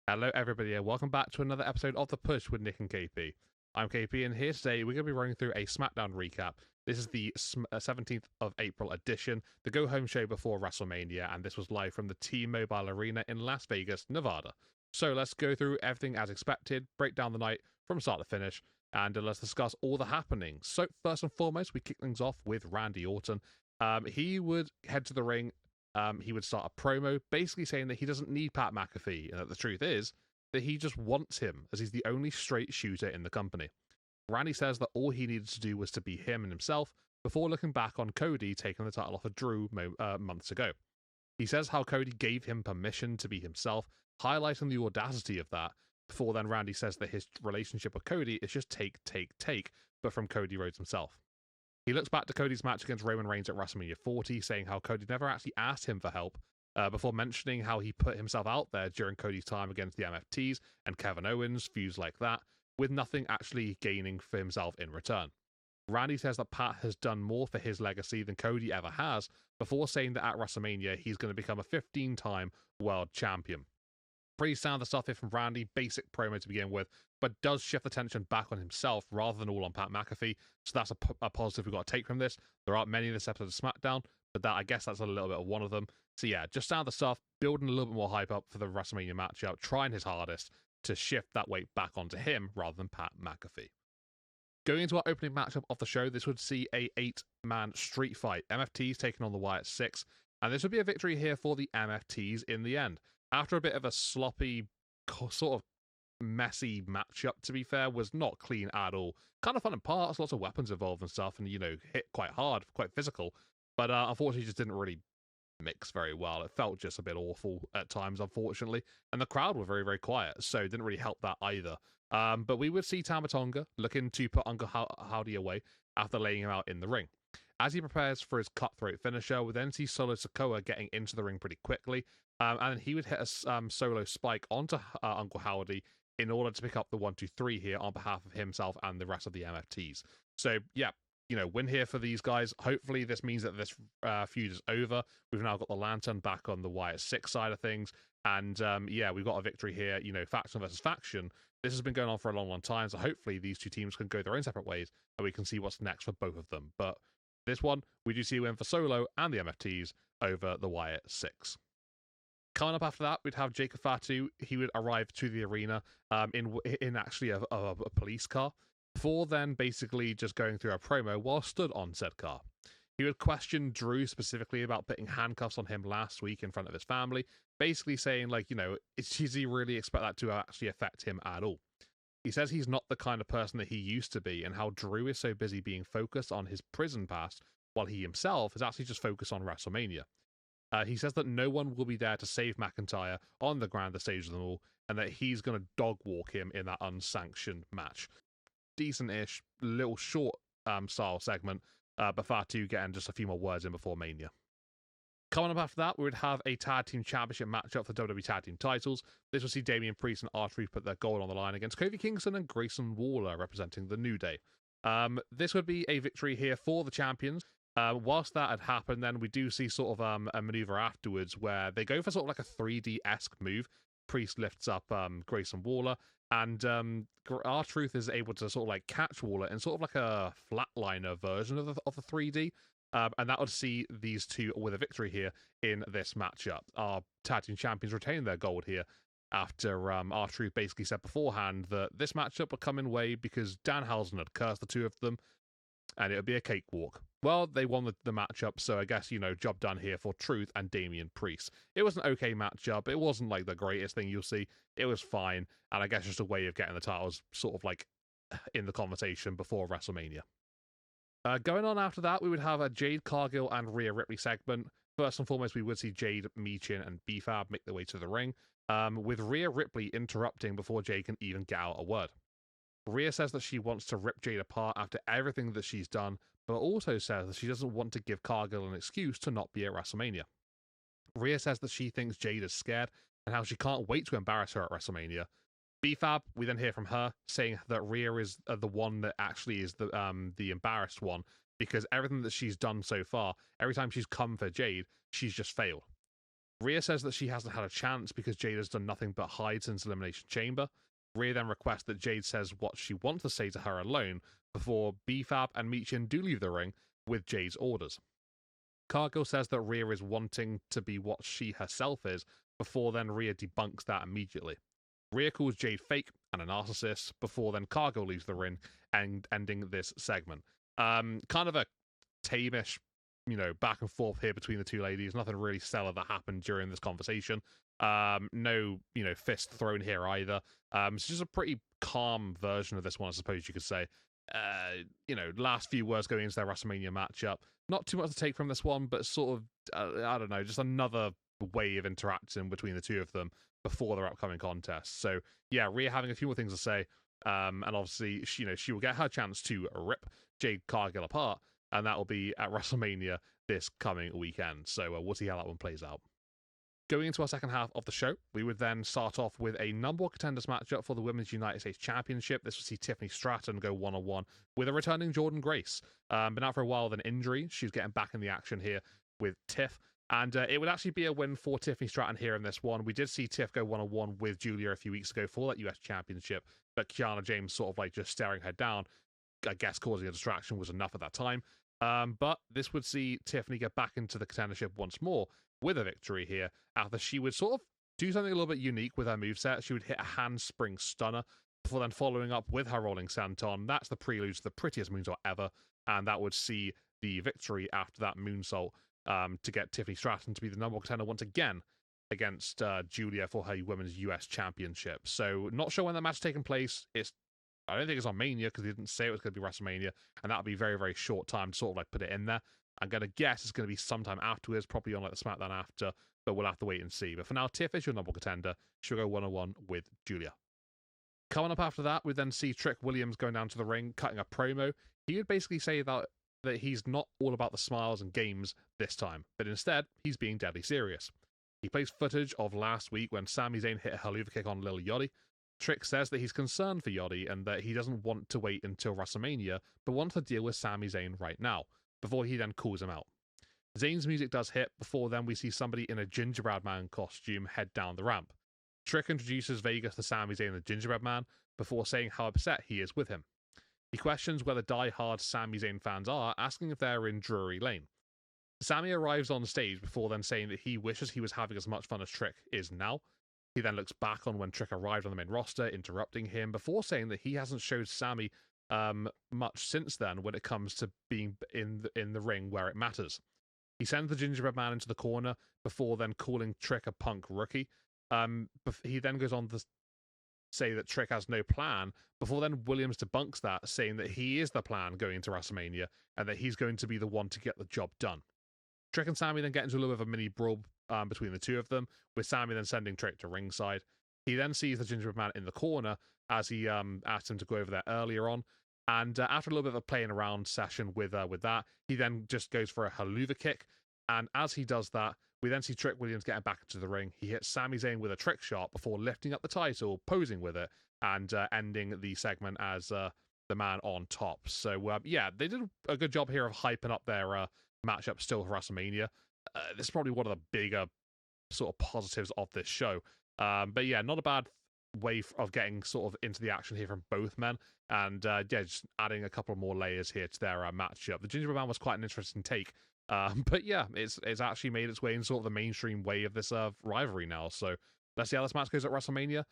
Hello, everybody, and welcome back to another episode of The Push with Nick and KP. I'm KP, and here today we're going to be running through a SmackDown recap. This is the 17th of April edition, the go-home show before WrestleMania, and this was live from the T-Mobile Arena in Las Vegas, Nevada. So let's go through everything as expected, break down the night from start to finish, and let's discuss all the happenings. So first and foremost, we kick things off with Randy Orton. He would head to the ring. He would start a promo basically saying that he doesn't need Pat McAfee, and that the truth is that he just wants him, as he's the only straight shooter in the company. Randy says that all he needed to do was to be him and himself before looking back on Cody taking the title off of Drew months ago. He says how Cody gave him permission to be himself, highlighting the audacity of that, before then Randy says that his relationship with Cody is just take, but from Cody Rhodes himself. He looks back to Cody's match against Roman Reigns at WrestleMania 40, saying how Cody never actually asked him for help, before mentioning how he put himself out there during Cody's time against the MFTs and Kevin Owens, feuds like that, with nothing actually gaining for himself in return. Randy says that Pat has done more for his legacy than Cody ever has, before saying that at WrestleMania he's going to become a 15-time world champion. Pretty standard stuff here from Randy, basic promo to begin with, but does shift the tension back on himself rather than all on Pat McAfee, so that's a positive we've got to take from this. There aren't many in this episode of SmackDown, but I guess that's a little bit of one of them. So yeah, just standard stuff, building a little bit more hype up for the WrestleMania matchup, trying his hardest to shift that weight back onto him rather than Pat McAfee. Going into our opening matchup of the show, this would see a 8-man street fight, MFTs taking on the Wyatt 6, and this would be a victory here for the MFTs in the end. After a bit of a sloppy, sort of messy matchup, to be fair, was not clean at all. Kind of fun in parts, lots of weapons involved and stuff, and, hit quite hard, quite physical, but unfortunately just didn't really mix very well. It felt just a bit awful at times, unfortunately, and the crowd were very, very quiet, so it didn't really help that either. But we would see Tama Tonga looking to put Uncle Howdy away after laying him out in the ring. As he prepares for his cutthroat finisher, we then see Solo Sikoa getting into the ring pretty quickly, and he would hit a solo spike onto Uncle Howdy in order to pick up the 1-2-3 here on behalf of himself and the rest of the MFTs. So, yeah, win here for these guys. Hopefully this means that this feud is over. We've now got the Lantern back on the Wyatt 6 side of things, and yeah, we've got a victory here, faction versus faction. This has been going on for a long, long time, so hopefully these two teams can go their own separate ways, and we can see what's next for both of them. But this one, we do see a win for Solo and the MFTs over the Wyatt 6. Coming up after that, we'd have Jacob Fatu. He would arrive to the arena in actually a police car, before then basically just going through a promo while stood on said car. He would question Drew specifically about putting handcuffs on him last week in front of his family, basically saying, does he really expect that to actually affect him at all? He says he's not the kind of person that he used to be, and how Drew is so busy being focused on his prison past, while he himself is actually just focused on WrestleMania. He says that no one will be there to save McIntyre on the grander stage of them all, and that he's going to dog walk him in that unsanctioned match. Decent-ish, little short style segment, but Fatu getting just a few more words in before Mania. Coming up after that, we would have a Tag Team Championship matchup for WWE Tag Team titles. This will see Damian Priest and R-Truth put their gold on the line against Kofi Kingston and Grayson Waller representing the New Day. This would be a victory here for the champions. Whilst that had happened, then we do see sort of a maneuver afterwards where they go for sort of like a 3D-esque move. Priest lifts up Grayson Waller, and R-Truth is able to sort of like catch Waller in sort of like a flatliner version of the 3D. And that would see these two with a victory here in this matchup. Our tag team champions retain their gold here after R-Truth basically said beforehand that this matchup would come in way because Danhausen had cursed the two of them, and it would be a cakewalk. Well, they won the matchup, so I guess, job done here for Truth and Damian Priest. It was an okay matchup. It wasn't like the greatest thing you'll see. It was fine, and I guess just a way of getting the titles sort of like in the conversation before WrestleMania. Going on after that, we would have a Jade Cargill and Rhea Ripley segment. First and foremost, we would see Jade, Michin, and B-Fab make their way to the ring, with Rhea Ripley interrupting before Jade can even get out a word. Rhea says that she wants to rip Jade apart after everything that she's done, but also says that she doesn't want to give Cargill an excuse to not be at WrestleMania. Rhea says that she thinks Jade is scared and how she can't wait to embarrass her at WrestleMania. B-Fab, we then hear from her saying that Rhea is the one that actually is the embarrassed one, because everything that she's done so far, every time she's come for Jade, she's just failed. Rhea says that she hasn't had a chance because Jade has done nothing but hide since Elimination Chamber. Rhea then requests that Jade says what she wants to say to her alone before B-Fab and Michin do leave the ring with Jade's orders. Cargill says that Rhea is wanting to be what she herself is, before then Rhea debunks that immediately. Rhea calls Jade fake and a narcissist, before then Cargill leaves the ring and ending this segment. Kind of a tame-ish, back and forth here between the two ladies. Nothing really stellar that happened during this conversation. No, fist thrown here either. It's just a pretty calm version of this one, I suppose you could say. Last few words going into their WrestleMania matchup. Not too much to take from this one, but sort of, I don't know, just another way of interacting between the two of them before their upcoming contest. So, yeah, Rhea having a few more things to say. And obviously, she will get her chance to rip Jade Cargill apart, and that will be at WrestleMania this coming weekend. So we'll see how that one plays out. Going into our second half of the show, we would then start off with a number one contenders matchup for the Women's United States Championship. This will see Tiffany Stratton go one-on-one with a returning Jordynne Grace. Been out for a while with an injury. She's getting back in the action here with Tiff. And it would actually be a win for Tiffany Stratton here in this one. We did see Tiff go one-on-one with Julia a few weeks ago for that US Championship, but Kiana James sort of like just staring her down, I guess causing a distraction was enough at that time. But this would see Tiffany get back into the contendership once more with a victory here after she would sort of do something a little bit unique with her moveset. She would hit a handspring stunner before then following up with her rolling senton. That's the prelude to the prettiest moonsault ever, and that would see the victory after that moonsault to get Tiffany Stratton to be the number one contender once again against Julia for her Women's US Championship. So not sure when that match is taking place. I don't think it's on Mania because they didn't say it was going to be WrestleMania, and that would be very, very short time to sort of like put it in there. I'm going to guess it's going to be sometime afterwards, probably on like the SmackDown after, but we'll have to wait and see. But for now, Tiff is your number one contender. She'll go one-on-one with Julia. Coming up after that, we then see Trick Williams going down to the ring, cutting a promo. He would basically say that he's not all about the smiles and games this time, but instead, he's being deadly serious. He plays footage of last week when Sami Zayn hit a haluva kick on Lil Yachty. Trick says that he's concerned for Yachty and that he doesn't want to wait until WrestleMania, but wants to deal with Sami Zayn right now, before he then calls him out. Zayn's music does hit, before then we see somebody in a gingerbread man costume head down the ramp. Trick introduces Vegas to Sami Zayn the gingerbread man, before saying how upset he is with him. He questions whether die-hard Sami Zayn fans are, asking if they're in Drury Lane. Sami arrives on stage before then saying that he wishes he was having as much fun as Trick is now. He then looks back on when Trick arrived on the main roster, interrupting him, before saying that he hasn't showed Sami much since then when it comes to being in the ring where it matters. He sends the gingerbread man into the corner before then calling Trick a punk rookie. He then goes on to say that Trick has no plan, before then Williams debunks that, saying that he is the plan going into WrestleMania and that he's going to be the one to get the job done. Trick and Sami then get into a little bit of a mini brawl between the two of them, with Sami then sending Trick to ringside. He then sees the gingerbread man in the corner as he asked him to go over there earlier on, and after a little bit of a playing around session with that, he then just goes for a haluva kick, and as he does that, we then see Trick Williams getting back into the ring. He hits Sami Zayn with a trick shot before lifting up the title, posing with it, and ending the segment as the man on top. So, yeah, they did a good job here of hyping up their matchup still for WrestleMania. This is probably one of the bigger sort of positives of this show. But yeah, not a bad way of getting sort of into the action here from both men. And yeah, just adding a couple more layers here to their matchup. The gingerbread man was quite an interesting take. But yeah, it's actually made its way in sort of the mainstream way of this rivalry now. So let's see how this match goes at WrestleMania.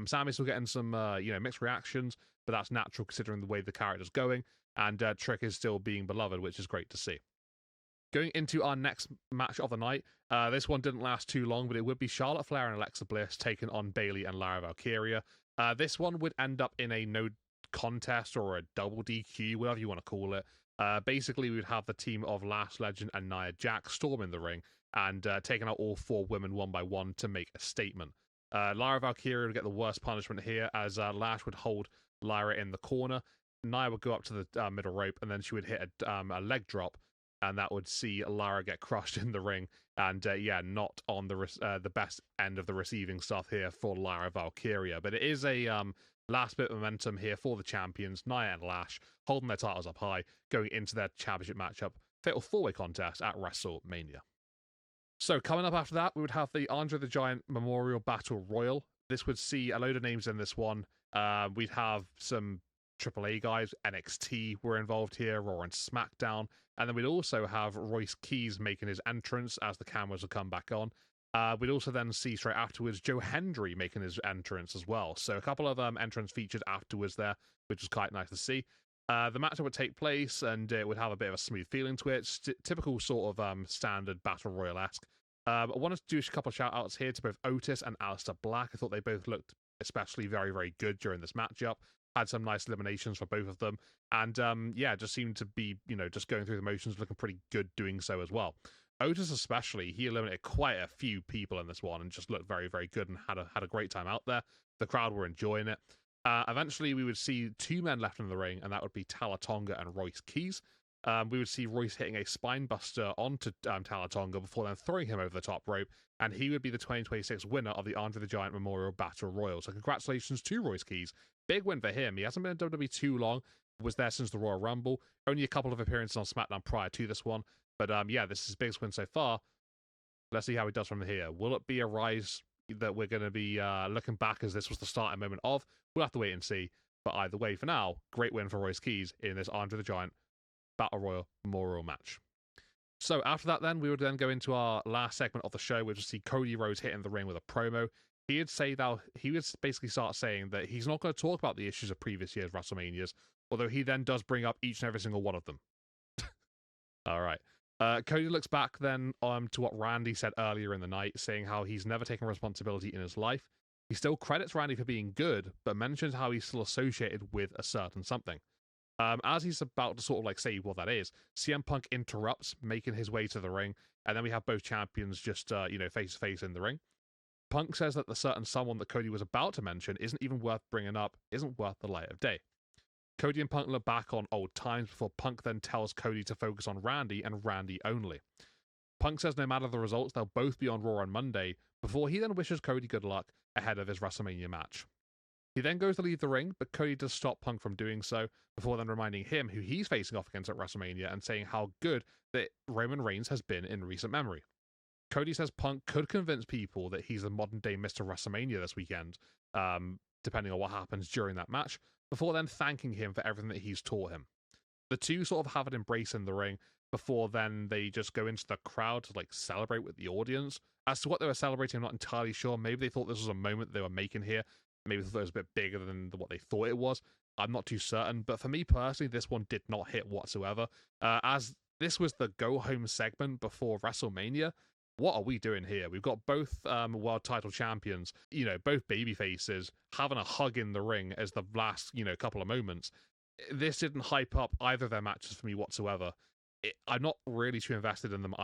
Sami's still getting some mixed reactions, but that's natural considering the way the character's going. And Trick is still being beloved, which is great to see. Going into our next match of the night, this one didn't last too long, but it would be Charlotte Flair and Alexa Bliss taking on Bayley and Lara Valkyria. This one would end up in a no contest or a double DQ, whatever you want to call it. Basically, we would have the team of Lash Legend and Nia Jax storming the ring and taking out all four women one by one to make a statement. Lara Valkyria would get the worst punishment here, as Lash would hold Lyra in the corner. Nia would go up to the middle rope, and then she would hit a leg drop, and that would see Lara get crushed in the ring. And yeah, not on the best end of the receiving stuff here for Lara Valkyria. But it is a last bit of momentum here for the champions, Nia and Lash, holding their titles up high, going into their championship matchup, fatal four-way contest at WrestleMania. So coming up after that, we would have the Andre the Giant Memorial Battle Royal. This would see a load of names in this one. We'd have some AAA guys, NXT were involved here, Raw and SmackDown, and then we'd also have Royce Keys making his entrance as the cameras would come back on. We'd also then see straight afterwards Joe Hendry making his entrance as well. So a couple of entrance features afterwards there, which was quite nice to see. The match would take place, and it would have a bit of a smooth feeling to it. Typical sort of standard Battle Royale-esque. I wanted to do a couple of shout-outs here to both Otis and Aleister Black. I thought they both looked especially very, very good during this matchup. Had some nice eliminations for both of them. And, yeah, just seemed to be, just going through the motions, looking pretty good doing so as well. Otis especially, he eliminated quite a few people in this one and just looked very, very good and had a great time out there. The crowd were enjoying it. Eventually, we would see two men left in the ring, and that would be Tala Tonga and Royce Keys. We would see Royce hitting a spine buster onto Tala Tonga before then throwing him over the top rope, and he would be the 2026 winner of the Andre the Giant Memorial Battle Royal. So congratulations to Royce Keys. Big win for him. He hasn't been in WWE too long, was there since the Royal Rumble. Only a couple of appearances on SmackDown prior to this one. But yeah, this is his biggest win so far. Let's see how he does from here. Will it be a rise that we're going to be looking back as this was the starting moment of? We'll have to wait and see. But either way, for now, great win for Royce Keys in this Andre the Giant Battle Royal Memorial match. So after that then, we would then go into our last segment of the show, which is see Cody Rhodes hitting the ring with a promo. He would basically start saying that he's not going to talk about the issues of previous year's WrestleManias, although he then does bring up each and every single one of them. All right. Cody looks back then to what Randy said earlier in the night, saying how he's never taken responsibility in his life. He still credits Randy for being good, but mentions how he's still associated with a certain something. As he's about to sort of like say what that is, CM Punk interrupts, making his way to the ring, and then we have both champions just face to face in the ring. Punk says that the certain someone that Cody was about to mention isn't even worth bringing up, isn't worth the light of day. Cody and Punk look back on old times before Punk then tells Cody to focus on Randy and Randy only. Punk says no matter the results, they'll both be on Raw on Monday, before he then wishes Cody good luck ahead of his WrestleMania match. He then goes to leave the ring, but Cody does stop Punk from doing so, before then reminding him who he's facing off against at WrestleMania and saying how good that Roman Reigns has been in recent memory. Cody says Punk could convince people that he's the modern-day Mr. WrestleMania this weekend, depending on what happens during that match, before then thanking him for everything that he's taught him. The two sort of have an embrace in the ring, before then they just go into the crowd to like celebrate with the audience. As to what they were celebrating, I'm not entirely sure. Maybe they thought this was a moment they were making here. Maybe they thought it was a bit bigger than what they thought it was. I'm not too certain. But for me personally, this one did not hit whatsoever. As this was the go-home segment before WrestleMania, what are we doing here? We've got both world title champions, both baby faces, having a hug in the ring as the last, couple of moments. This didn't hype up either of their matches for me whatsoever. I'm not really too invested in them,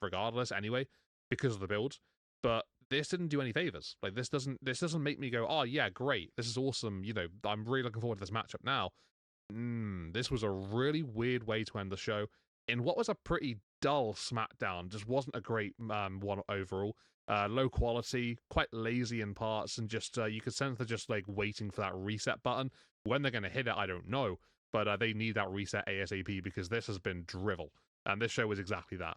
regardless anyway, because of the build. But this didn't do any favors. Like this doesn't make me go, oh yeah, great, this is awesome. I'm really looking forward to this matchup now. This was a really weird way to end the show in what was a pretty dull SmackDown. Just wasn't a great one overall. Low quality, quite lazy in parts, and just you could sense they're just like waiting for that reset button. When they're going to hit it, I don't know, but they need that reset ASAP because this has been drivel, and this show was exactly that.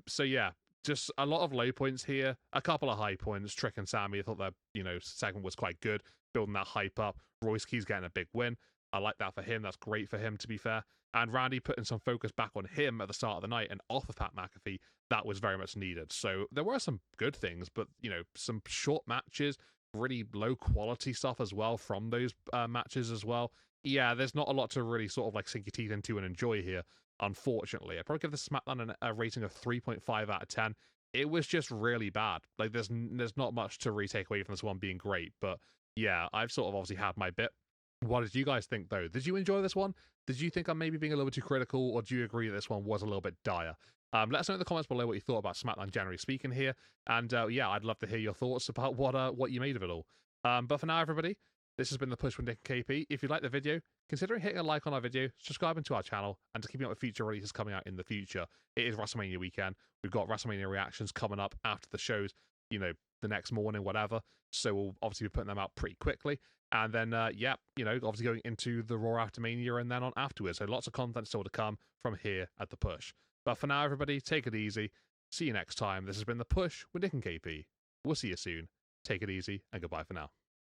So yeah, just a lot of low points here, a couple of high points. Trick and Sammy, I thought that segment was quite good, building that hype up. Royce Keys getting a big win. I like that for him. That's great for him, to be fair. And Randy putting some focus back on him at the start of the night and off of Pat McAfee, that was very much needed. So there were some good things, but, some short matches, really low quality stuff as well from those matches as well. Yeah, there's not a lot to really sort of like sink your teeth into and enjoy here, unfortunately. I'd probably give this SmackDown a rating of 3.5 out of 10. It was just really bad. Like, there's not much to really take away from this one being great, but yeah, I've sort of obviously had my bit. What did you guys think, though? Did you enjoy this one? Did you think I'm maybe being a little bit too critical, or do you agree that this one was a little bit dire? Let us know in the comments below what you thought about SmackDown generally speaking here, and yeah, I'd love to hear your thoughts about what you made of it all. But for now, everybody, this has been The Push with Nick and KP. If you like the video, consider hitting a like on our video, subscribing to our channel, and to keeping up with future releases coming out in the future. It is WrestleMania weekend. We've got WrestleMania reactions coming up after the shows, the next morning, whatever. So we'll obviously be putting them out pretty quickly. And then, obviously going into the Raw after Mania and then on afterwards. So lots of content still to come from here at The Push. But for now, everybody, take it easy. See you next time. This has been The Push with Nick and KP. We'll see you soon. Take it easy, and goodbye for now.